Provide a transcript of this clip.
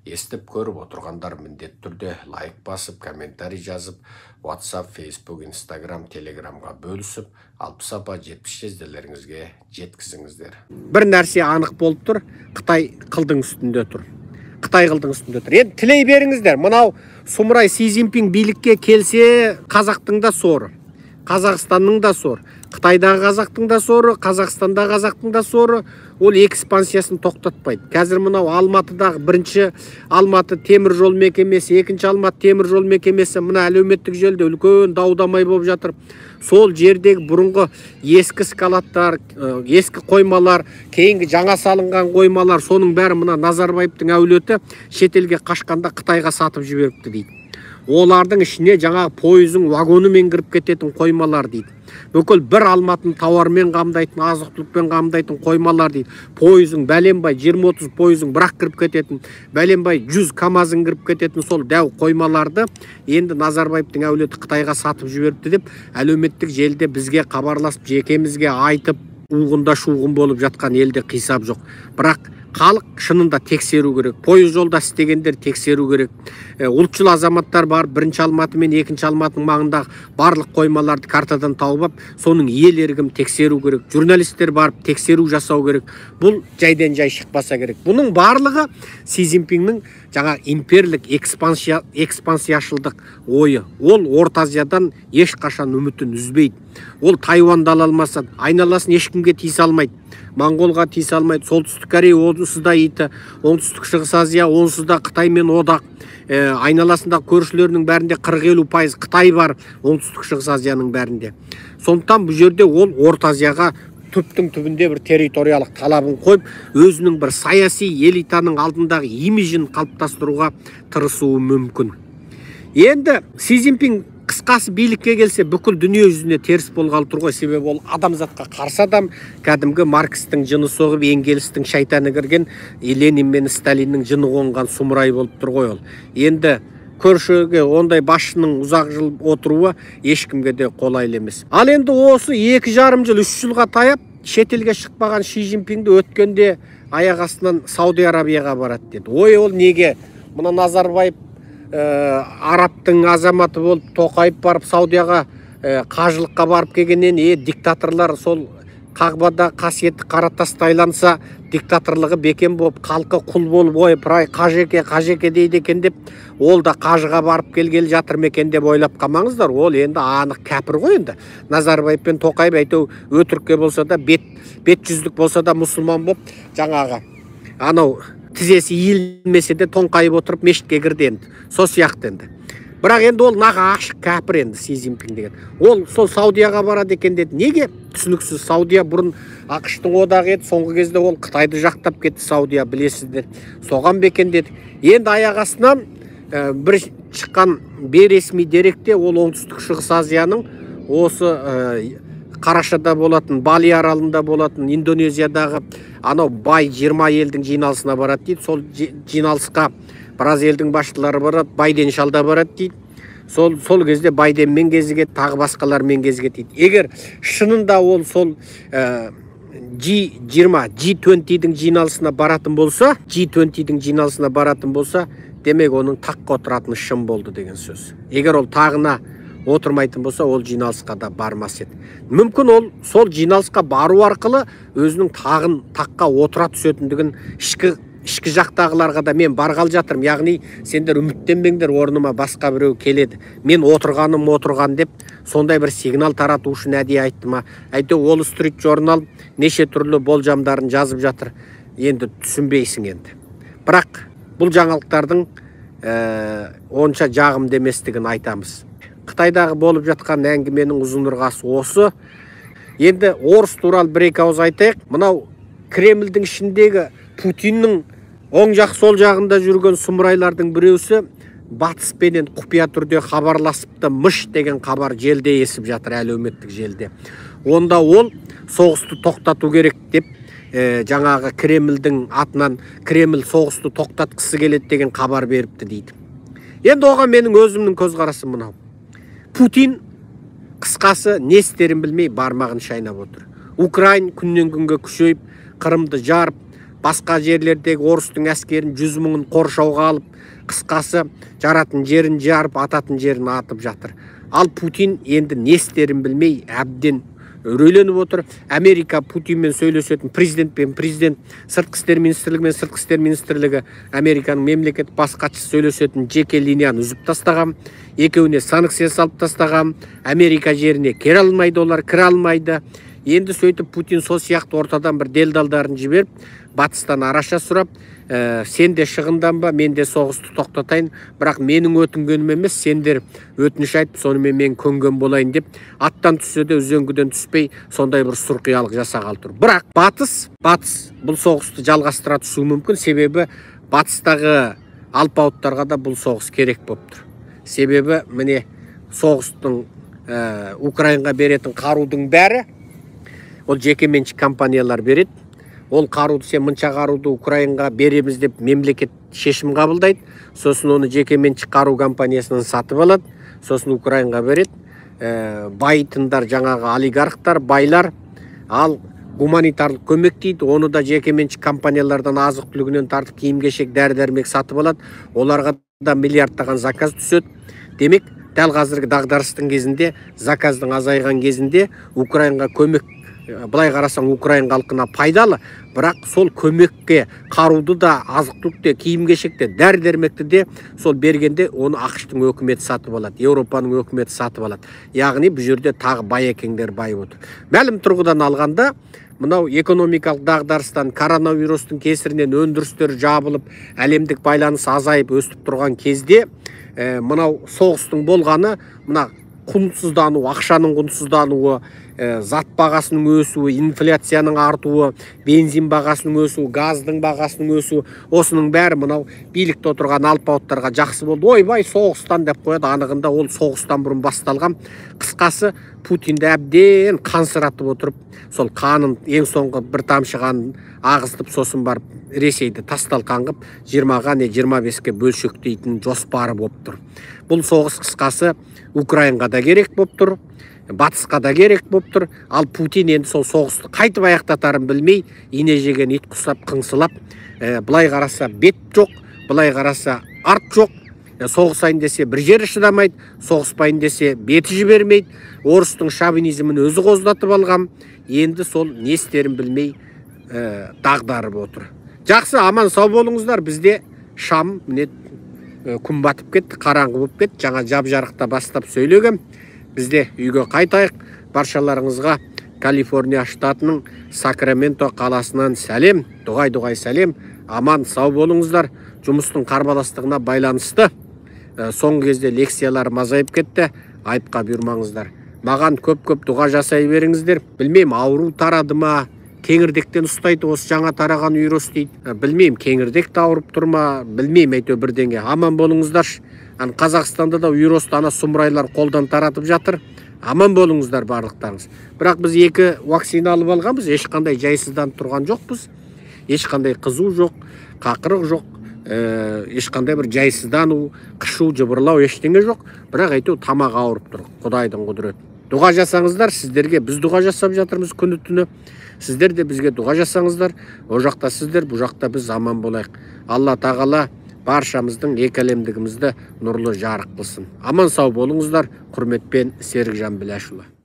естіп көріп отырғандар міндетті түрде лайк басып, комментарий жазып, WhatsApp, Facebook, Instagram, Telegramға бөлісіп, 60 апа 70 жезделеріңізге жеткізіңіздер. Бір нәрсе анық болып тұр, Қытай қылдың үстінде тұр. Қытай қылдың үстінде тұр. Енді тілей беріңіздер. Мынау сұмырай Си Цзиньпин билікке келсе, қазақтың да соры, Қазақстанның да соры, Қытайдағы қазақтың да соры, Қазақстандағы қазақтың да соры. Ол экспансиясын тоқтатпайды. Қазір мынау Алматыдағы бірінші Алматы темір жол мекемесі, екінші Алматы темір жол мекемесі мына әлеуметтік желіде үлкен дау-дамай болып жатыр. Сол жердегі бұрынғы ескі скалаттар, ескі қоймалар, кейінгі жаңа салынған қоймалар, соның бәрі мына Назарбаевтың әулеті шетелге қашқанда Қытайға сатып жіберіпті дейді. Олардың ішіне жаңа пойыздың вагонымен кіріп кететін қоймалар дейді. Бүкіл бір Алматыны тауармен қамдайтын, азық-түлікпен қамдайтын қоймалар дейді. Пойыздың бәленбай 20-30 пойыздың бірақ кіріп кететін, бәленбай 100 КАМАЗың кіріп кететін сол дәу қоймаларды енді Назарбаевтың әулеті Қытайға сатып жіберіпті деп әлеуметтік желіде бізге хабарласып, жекемізге айтып, уғында шуғын болып жатқан елде қисап жоқ. Бірақ халық шынында тексеру керек. Пойыз жолда істегендер тексеру керек. Ұлтшыл азаматтар бар, бірінші Алматы мен екінші Алматының маңындағы барлық қоймаларды картадан тауып, соның ел ерігім тексеру керек. Журналистер барып тексеру жасау керек. Бұл жайдан жай шықпаса керек. Бұның барлығы Си Цзиньпиннің жаңа имперлік экспансияшылдық ойы. Ол Орта Азиядан ешқашан үмітін үзбейді. Ол Тайваньды ала алмаса, айналасын ешкімге тиісе алмайды. Моңғолға тиісе алмайды. Солтүстік Корея онсыз да иті, оңтүстік Шығыс Азия онсыз да Қытаймен одақ. Айналасында көршілерінің бәрінде 40-50% Қытай бар, оңтүстік Шығыс Азияның бәрінде. Сондықтан бұл жерде ол Орта Азияға түптің түбінде бір территориялық талабын қойып, өзінің бір саяси элитаның алдындағы имиджін қалыптастыруға тырысуы мүмкін. Енді Си Цзиньпин қысқасы билікке келсе, бүкіл дүние жүзіне теріс болғалы тұр ғой. Себебі ол адамзатқа қарсы адам, кәдімгі Маркстің жыны соғып, Энгельстің шайтаны кірген, Ленин мен Сталиннің жыны қонған сұмырай болып тұр ғой ол. Енді көршіге ондай басшының ұзақ жыл отыруы ешкімге де қолайлы емес. Ал енді осы 2,5 жыл, 3 жылға таяп, шетелге шықпаған Си Цзиньпинді өткенде аяқ астынан Сауд Арабияға барады деді. Ой, ол неге? Мына Назарбаев арабтың азаматы болып Тоқаев барып Саудияға қажылыққа барып келгеннен, диктаторлар сол Қағбада қасиетті қаратас тайланса, диктаторлығы бекем болып, халқы құл болып, ой, прай қажеке дейді екен деп, ол да қажыға барып келгелі жатыр мекен деп ойлап қалмаңыздар. Ол енді анық кәпір ғой енді. Назарбаев пен Тоқаев әйтеу өтірікке болса да, бет жүздік болса да мұсылман болып, жаңағы анау тізесі иілмесе де тоңқайып отырып мешітке кірді енді. Сол сияқты енді. Бірақ енді ол наға ашық кәпір енді Си Цзиньпин деген. Ол сол Саудияға барады екен деді. Неге? Түсініксіз. Саудия бұрын ақш-тың одағы еді. Соңғы кезде ол Қытайды жақтап кетті. Саудия білесіздер. Соған бекен деді. Енді аяқ астынан бір шыққан бейресми деректе ол оңтүстік Шығыс Азияның осы Қарашада болатын, Бали аралында болатын, Индонезиядағы анау бай 20 елдің жиналысына барады дейді. Сол жиналысқа біраз елдің басшылары барады, Байден шалда барады дейді. Сол кезде Байденмен кезігеді, тағы басқалармен кезігеді дейді. Егер шынында ол сол G20-дің жиналысына баратын болса, демек оның таққа отыратыны шын болды деген сөз. Егер ол тағына отырмайтын болса, ол жиналысқа да бармас еді. Мүмкін ол сол жиналысқа бару арқылы өзінің таққа отыра түсетіндігін ішкі жақтағыларға да мен барғалы жатырмын. Яғни сендер үміттенбеңдер, орныма басқа біреу келеді. Мен отырған деп сондай бір сигнал тарату үшін әдейі айтты ма? Әйтеу Wall Street Journal неше түрлі болжамдарын жазып жатыр. Енді түсінбейсің енді. Бірақ бұл жаңалықтардың онша жағымды еместігін айтамыз. Қытайдағы болып жатқан әңгіменің ұзын-ырғасы осы. Енді орыс туралы бір-екі ауыз айтайық. Мынау Кремльдің ішіндегі Путиннің оң жақ сол жағында жүрген сұмырайлардың біреусі батыспенен құпия түрде хабарласыпты, мыш деген хабар желде есіп жатыр, әлеуметтік желде. Онда ол соғысты тоқтату керек деп, жаңағы Кремльдің атынан Кремль соғысты тоқтатқысы келеді деген хабар беріпті дейді. Енді оған менің өзімнің көзқарасым мынау. Путин қысқасы не істерін білмей бармағын шайнап отыр. Украин күннен күнге күшейіп, Қырымды жарып, басқа жерлердегі орыстың әскерін 100 мыңын қоршауға алып, қысқасы жаратын жерін жарып, ататын жерін атып жатыр. Ал Путин енді не істерін білмей әбден үрейленіп отыр. Америка Путинмен сөйлесетін президент, сыртқы істер министрлігі мен сыртқы істер министрлігі, Американың мемлекет бас хатшысы сөйлесетін жеке линияны үзіп тастаған, екеуіне санкция салып тастаған, Америка жеріне кіре алмайды, олар кіре алмайды. Енді сөйтіп Путин сол сияқты ортадан бір делдалдарын жіберіп, батыстан араша сұрап, сен де шығынданба, мен де соғысты тоқтатайын, бірақ менің өтінгенім емес, сендер өтініш айтып, сонымен мен көнген болайын деп, аттан түссе де үзеңгіден түспей, сондай бір сұрқиялық жасағалы тұр. Бірақ батыс бұл соғысты жалғастыра түсуі мүмкін, себебі батыстағы алпауыттарға да бұл соғыс керек болып тұр. Себебі міне соғыстың Украинаға беретін қарудың бәрі ол жекеменшік компаниялар береді. Ол қаруды, сен мынша қаруды Украинаға береміз деп мемлекет шешім қабылдайды. Сосын оны жекеменшік қару компаниясынан сатып алады. Сосын Украинаға береді. Байтындар, жаңағы олигархтар, байлар, ал гуманитарлық көмек дейді. Оны да жекеменшік компаниялардан азық түлігінен тартып киім-кешек, дәрі-дәрмек сатып алады. Оларға да миллиардтаған заказ түседі. Демек, дәл қазіргі дағдарыстың кезінде, заказдың азайған кезінде Украинаға көмек, былай қарасаң Украина халқына пайдалы, бірақ сол көмекке қаруды да, азық-түлікті де, киім-кешекті, дәрі-дәрмекті де сол бергенде оны ақш-тың өкіметі сатып алады, Еуропаның өкіметі сатып алады. Яғни бұл жерде тағы байекеңдер байып отыр. Мәлім тұрғыдан алғанда, мынау экономикалық дағдарыстан, коронавирустың кесірінен өндірістер жабылып, әлемдік байланыс азайып өстіп тұрған кезде, мынау соғыстың болғаны, мына құнсыздану, ақшаның құнсыздануы, зат бағасының өсуі, инфляцияның артуы, бензин бағасының өсуі, газдың бағасының өсуі, осының бәрі мынау билікте отырған алпауыттарға жақсы болды. Ойбай, соғыстан деп қояды, анығында ол соғыстан бұрын басталған. Қысқасы, Путинді әбден қансыратып отырып, сол қанын, ең соңғы бір тамшы қанын ағызтып, сосын барып Ресейді тасталқан қып, 20-ға не 25-ке бөлшектейтін жоспары болып тұр. Бұл соғыс қысқасы Украинаға да керек болып тұр, батысқа да керек болып тұр. Ал Путин енді сол соғысты қайтып аяқтатарын білмей, ине жеген ит құсап, қыңсылап, былай қараса бет жоқ, былай қараса арт жоқ. Соғысайын десе бір жері шыдамайды, соғыспайын десе беті жібермейді. Орыстың шовинизмін өзі қоздатып алған, енді сол не істерін білмей дағдарып отыр. Жақсы, аман сау болыңыздар. Бізде шам күн батып кетті, қараңғы болып кетті. Жаңа жап-жарықта бастап сөйлегем. Бізде үйге қайтайық. Баршаларыңызға Калифорния штатының Сакраменто қаласынан сәлем, дұғай сәлем. Аман сау болыңыздар. Жұмыстың қарбаластығына байланысты соңғы кезде лекциялар азайып кетті. Айыпқа бұйырмаңыздар. Маған көп-көп дұға жасай беріңіздер. Білмеймін, ауру тарады ма, кеңірдектен ұстайды, осы жаңа тараған вирус дейді. Білмеймін, кеңірдекті ауырып тұрма, білмеймін, әйтеу бірдеңе. Аман болыңыздар. Қазақстанда да вирусты ана сұмырайлар қолдан таратып жатыр. Аман болыңыздар барлықтарыңыз. Бірақ біз 2 вакцина алып алғанбыз, ешқандай жайсызданып тұрған жоқпыз. Ешқандай қызу жоқ, қақырық жоқ, ешқандай бір жайсыздану, қышу, жыбырлау ештеңе жоқ. Бірақ әйтеу тамақ ауырып тұр, Құдайдың құдіреті. Дұға жасаңыздар, сіздерге біз дұға жасап жатырмыз күні түні. Сіздер де бізге дұға жасаңыздар. О жақта сіздер, бұл жақта біз аман болайық. Алла тағала баршамыздың екі әлемдігімізді нұрлы жарық қылсын. Аман сау болыңыздар. Құрметпен, Серікжан Біләшұлы.